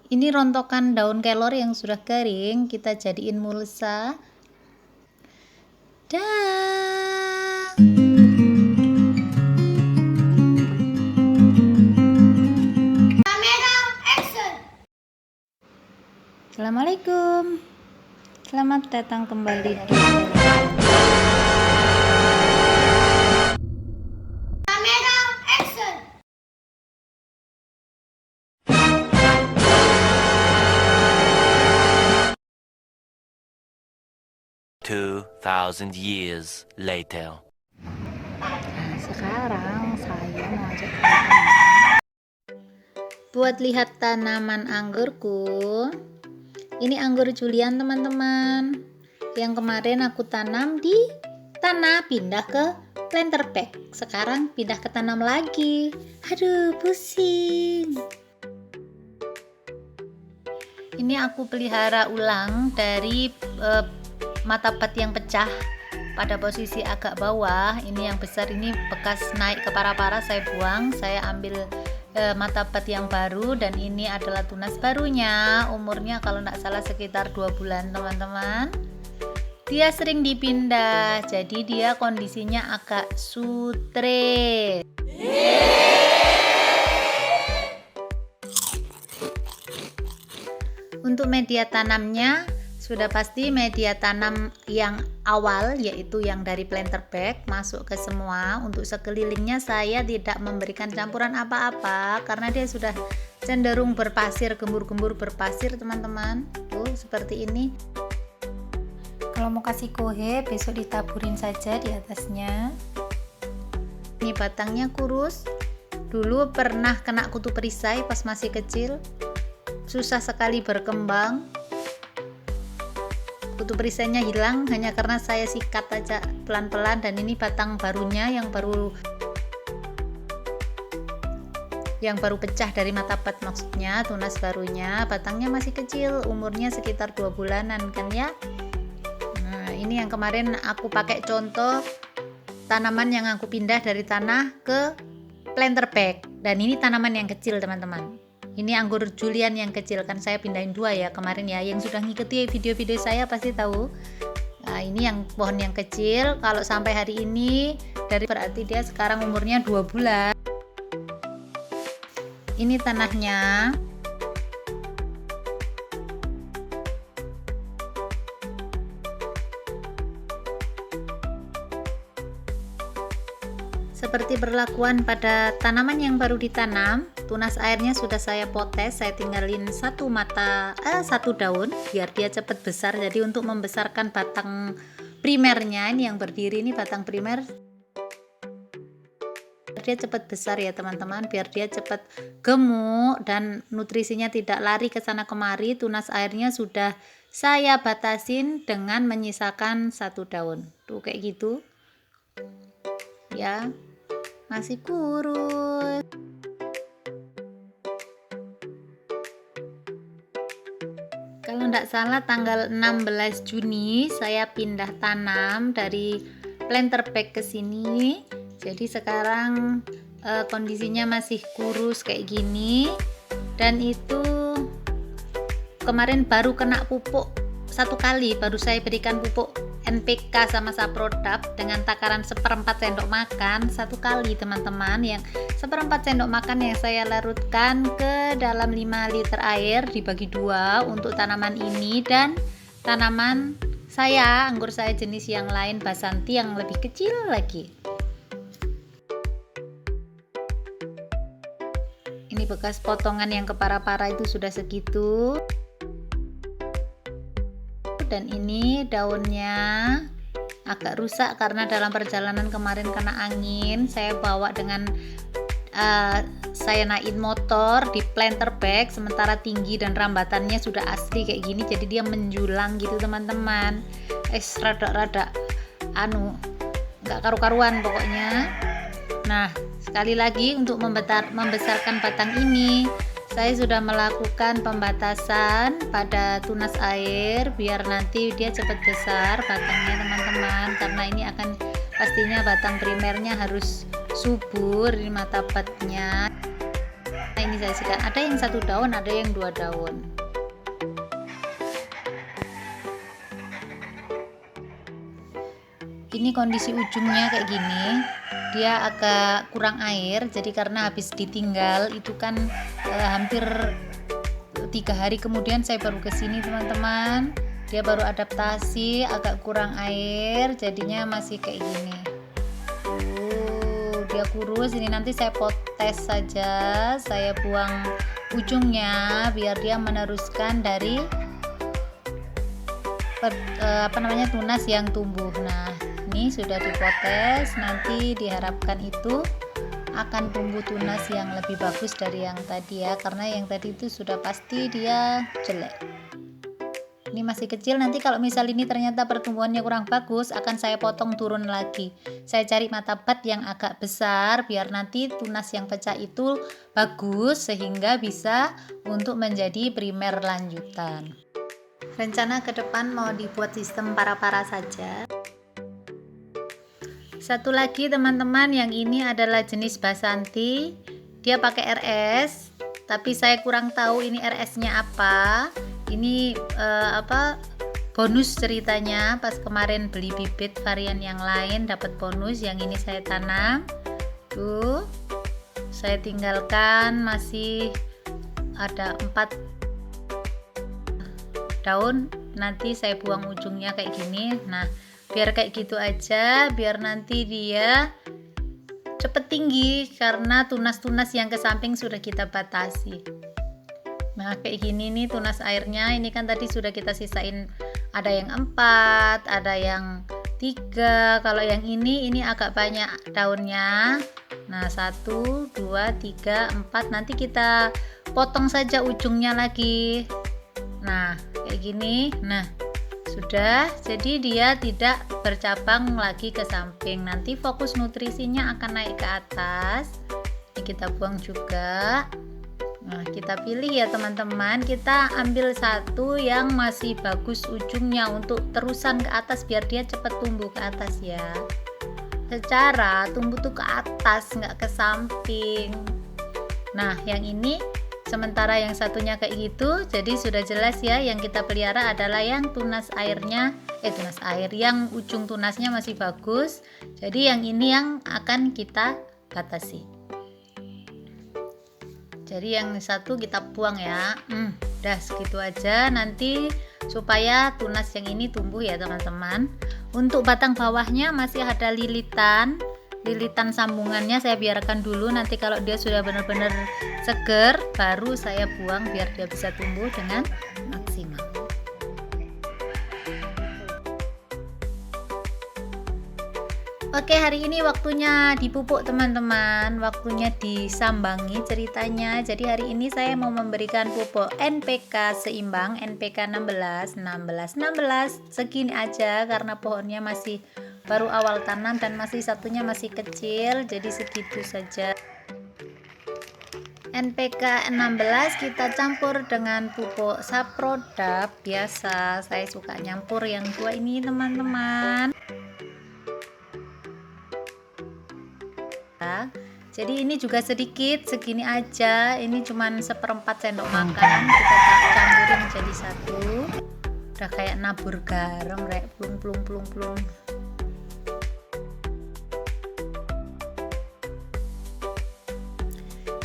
Ini rontokan daun kelor yang sudah kering, kita jadiin mulsa. Dah. Assalamualaikum. Selamat datang kembali di Kamera action. 2,000 years later. Nah, sekarang saya mau ajak teman-teman buat lihat tanaman anggurku. Ini anggur Julian teman-teman, yang kemarin aku tanam di tanah, pindah ke planter bag. Sekarang pindah ke tanam lagi. Aduh, pusing. Ini aku pelihara ulang dari mata bat yang pecah pada posisi agak bawah. Ini yang besar, ini bekas naik ke para-para, saya buang. Saya ambil mata bat yang baru, dan ini adalah tunas barunya. Umurnya kalau tidak salah sekitar 2 bulan teman-teman. Dia sering dipindah, jadi dia kondisinya agak sutre. Untuk media tanamnya sudah pasti media tanam yang awal, yaitu yang dari planter bag, masuk ke semua. Untuk sekelilingnya saya tidak memberikan campuran apa-apa karena dia sudah cenderung berpasir, gembur-gembur berpasir teman-teman. Tuh seperti ini. Kalau mau kasih kohe, besok ditaburin saja di atasnya. Ini batangnya kurus. Dulu pernah kena kutu perisai pas masih kecil, susah sekali berkembang. Kutu perisainya hilang hanya karena saya sikat aja pelan-pelan. Dan ini batang barunya yang baru pecah dari mata bat, maksudnya tunas barunya. Batangnya masih kecil, umurnya sekitar 2 bulanan kan ya. Nah, ini yang kemarin aku pakai contoh tanaman yang aku pindah dari tanah ke planter bag. Dan ini tanaman yang kecil teman-teman. Ini anggur Julian yang kecil, kan saya pindahin 2 ya kemarin ya. Yang sudah ngikuti video-video saya pasti tahu. Nah, ini yang pohon yang kecil. Kalau sampai hari ini berarti dia sekarang umurnya 2 bulan. Ini tanahnya. Seperti perlakuan pada tanaman yang baru ditanam, tunas airnya sudah saya potes, saya tinggalin satu daun biar dia cepat besar. Jadi untuk membesarkan batang primernya, ini yang berdiri ini batang primer, biar dia cepat besar ya teman-teman, biar dia cepat gemuk dan nutrisinya tidak lari ke sana kemari. Tunas airnya sudah saya batasin dengan menyisakan 1 daun. Tuh kayak gitu. Ya, masih kurus. Kalau tidak salah tanggal 16 Juni saya pindah tanam dari planter bag ke sini. Jadi sekarang kondisinya masih kurus kayak gini. Dan itu kemarin baru kena pupuk 1 kali, baru saya berikan pupuk NPK sama Saprodap dengan takaran 1/4 sendok makan 1 kali teman-teman. Yang 1/4 sendok makan yang saya larutkan ke dalam 5 liter air dibagi 2 untuk tanaman ini dan tanaman saya, anggur saya jenis yang lain, Basanti, yang lebih kecil lagi. Ini bekas potongan yang ke para-para itu sudah segitu. Dan ini daunnya agak rusak karena dalam perjalanan kemarin kena angin. Saya bawa dengan saya naikin motor di planter bag, sementara tinggi dan rambatannya sudah asli kayak gini, jadi dia menjulang gitu teman-teman. Rada-rada nggak karu-karuan pokoknya. Nah, sekali lagi untuk membesarkan batang ini, saya sudah melakukan pembatasan pada tunas air biar nanti dia cepat besar batangnya teman-teman, karena ini akan pastinya batang primernya harus subur di mata batnya. Nah, ini saya sikat, ada yang 1 daun, ada yang 2 daun. Ini kondisi ujungnya kayak gini, dia agak kurang air, jadi karena habis ditinggal itu kan hampir 3 hari kemudian saya baru kesini teman-teman, dia baru adaptasi, agak kurang air, jadinya masih kayak gini. Dia kurus, ini nanti saya potes saja, saya buang ujungnya biar dia meneruskan dari tunas yang tumbuh. Nah, ini sudah dipotes, nanti diharapkan itu akan tumbuh tunas yang lebih bagus dari yang tadi ya, karena yang tadi itu sudah pasti dia jelek. Ini masih kecil, nanti kalau misal ini ternyata pertumbuhannya kurang bagus, akan saya potong turun lagi. Saya cari mata bat yang agak besar biar nanti tunas yang pecah itu bagus sehingga bisa untuk menjadi primer lanjutan. Rencana ke depan mau dibuat sistem para-para saja. Satu lagi teman-teman, yang ini adalah jenis Basanti. Dia pakai RS, tapi saya kurang tahu ini RS-nya apa. Ini bonus ceritanya, pas kemarin beli bibit varian yang lain dapat bonus, yang ini saya tanam. Tuh, saya tinggalkan masih ada 4 daun, nanti saya buang ujungnya kayak gini. Nah, biar kayak gitu aja, biar nanti dia cepet tinggi karena tunas-tunas yang ke samping sudah kita batasi. Nah, kayak gini nih tunas airnya, ini kan tadi sudah kita sisain, ada yang 4, ada yang 3. Kalau yang ini agak banyak daunnya. Nah, 1, 2, 3, 4, nanti kita potong saja ujungnya lagi. Nah, kayak gini. Nah, sudah, jadi dia tidak bercabang lagi ke samping. Nanti fokus nutrisinya akan naik ke atas. Ini kita buang juga. Nah, kita pilih ya teman-teman, kita ambil satu yang masih bagus ujungnya untuk terusan ke atas biar dia cepat tumbuh ke atas ya. Secara tumbuh tuh ke atas, nggak ke samping. Nah, yang ini sementara yang satunya kayak gitu, jadi sudah jelas ya, yang kita pelihara adalah yang tunas airnya, tunas air yang ujung tunasnya masih bagus. Jadi yang ini yang akan kita batasi. Jadi yang satu kita buang ya. Udah segitu aja, nanti supaya tunas yang ini tumbuh ya teman-teman. Untuk batang bawahnya masih ada lilitan sambungannya saya biarkan dulu, nanti kalau dia sudah benar-benar seger baru saya buang biar dia bisa tumbuh dengan maksimal. Oke, hari ini waktunya dipupuk teman-teman, waktunya disambangi ceritanya. Jadi hari ini saya mau memberikan pupuk NPK seimbang, NPK 16 segini aja karena pohonnya masih baru awal tanam dan masih satunya masih kecil, jadi segitu saja. NPK 16 kita campur dengan pupuk Saprodap biasa, saya suka nyampur yang 2 ini teman-teman. Jadi ini juga sedikit, segini aja, ini cuman 1/4 sendok makan, kita campurin jadi satu. Udah kayak nabur garam, rek, plung.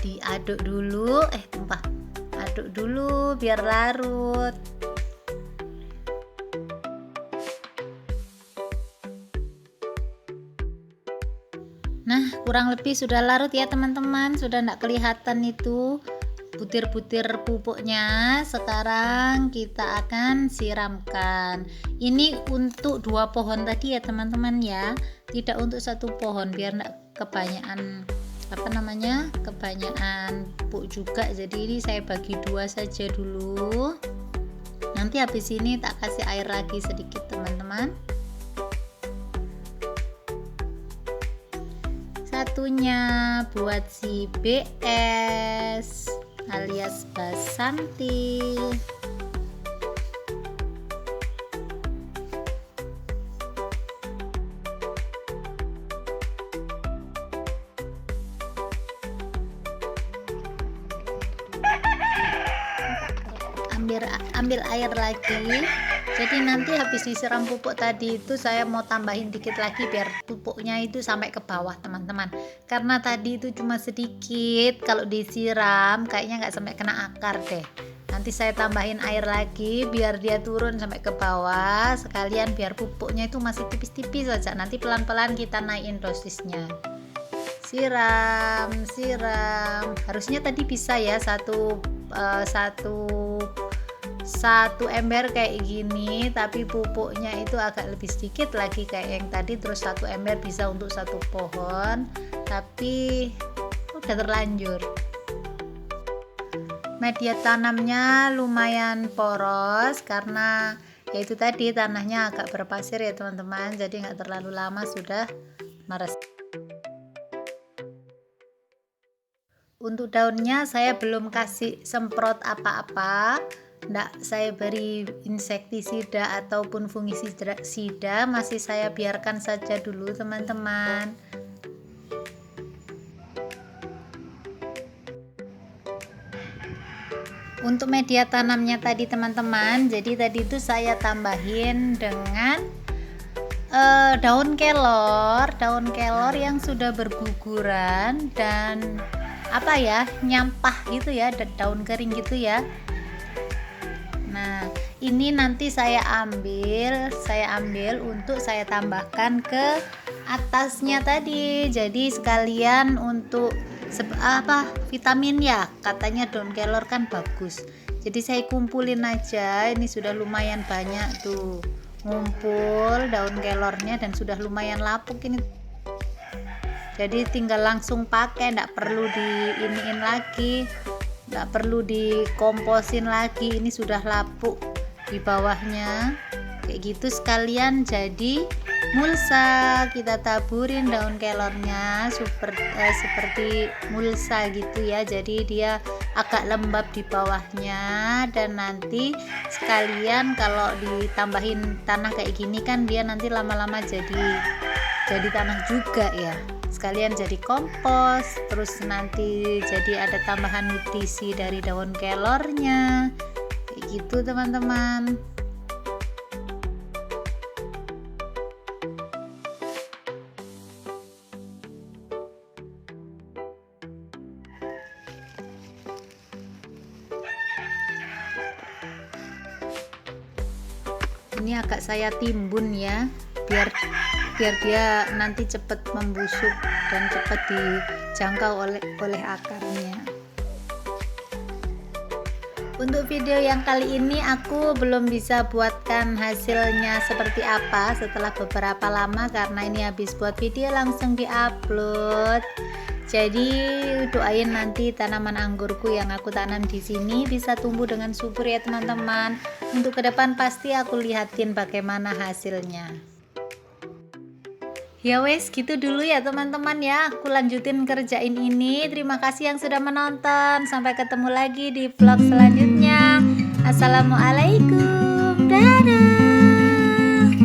Diaduk dulu, tumpah. Aduk dulu biar larut. Nah, kurang lebih sudah larut ya teman-teman, sudah enggak kelihatan itu butir-butir pupuknya. Sekarang kita akan siramkan. Ini untuk 2 pohon tadi ya teman-teman ya, tidak untuk 1 pohon biar enggak kebanyakan kebanyakan pupuk juga. Jadi ini saya bagi 2 saja dulu. Nanti habis ini tak kasih air lagi sedikit teman-teman. Satunya buat si BS alias Basanti. ambil air lagi. Jadi nanti habis disiram pupuk tadi itu saya mau tambahin dikit lagi biar pupuknya itu sampai ke bawah teman-teman, karena tadi itu cuma sedikit, kalau disiram kayaknya nggak sampai kena akar deh. Nanti saya tambahin air lagi biar dia turun sampai ke bawah, sekalian biar pupuknya itu masih tipis-tipis saja. Nanti pelan-pelan kita naikin dosisnya. Siram, harusnya tadi bisa ya satu ember kayak gini, tapi pupuknya itu agak lebih sedikit lagi kayak yang tadi, terus 1 ember bisa untuk 1 pohon, tapi udah terlanjur. Media tanamnya lumayan poros karena yaitu tadi tanahnya agak berpasir ya teman-teman, jadi nggak terlalu lama sudah meresap. Untuk daunnya saya belum kasih semprot apa-apa, enggak saya beri insektisida ataupun fungisida, masih saya biarkan saja dulu teman-teman. Untuk media tanamnya tadi teman-teman, jadi tadi itu saya tambahin dengan daun kelor yang sudah berguguran dan nyampah gitu ya, daun kering gitu ya. Nah, ini nanti saya ambil untuk saya tambahkan ke atasnya tadi. Jadi sekalian untuk vitamin ya, katanya daun kelor kan bagus. Jadi saya kumpulin aja, ini sudah lumayan banyak tuh ngumpul daun kelornya dan sudah lumayan lapuk ini. Jadi tinggal langsung pakai, enggak perlu diiniin lagi, enggak perlu dikomposin lagi, ini sudah lapuk di bawahnya kayak gitu. Sekalian jadi mulsa, kita taburin daun kelornya seperti mulsa gitu ya, jadi dia agak lembab di bawahnya. Dan nanti sekalian kalau ditambahin tanah kayak gini kan dia nanti lama-lama jadi tanah juga ya, sekalian jadi kompos, terus nanti jadi ada tambahan nutrisi dari daun kelornya kayak gitu teman-teman. Ini agak saya timbun ya, biar dia nanti cepat membusuk dan cepat dijangkau oleh akarnya. Untuk video yang kali ini aku belum bisa buatkan hasilnya seperti apa setelah beberapa lama, karena ini habis buat video langsung diupload. Jadi doain nanti tanaman anggurku yang aku tanam di sini bisa tumbuh dengan subur ya teman-teman. Untuk ke depan pasti aku lihatin bagaimana hasilnya. Ya wes, gitu dulu ya teman-teman ya. Aku lanjutin kerjain ini. Terima kasih yang sudah menonton. Sampai ketemu lagi di vlog selanjutnya. Assalamualaikum. Dadah.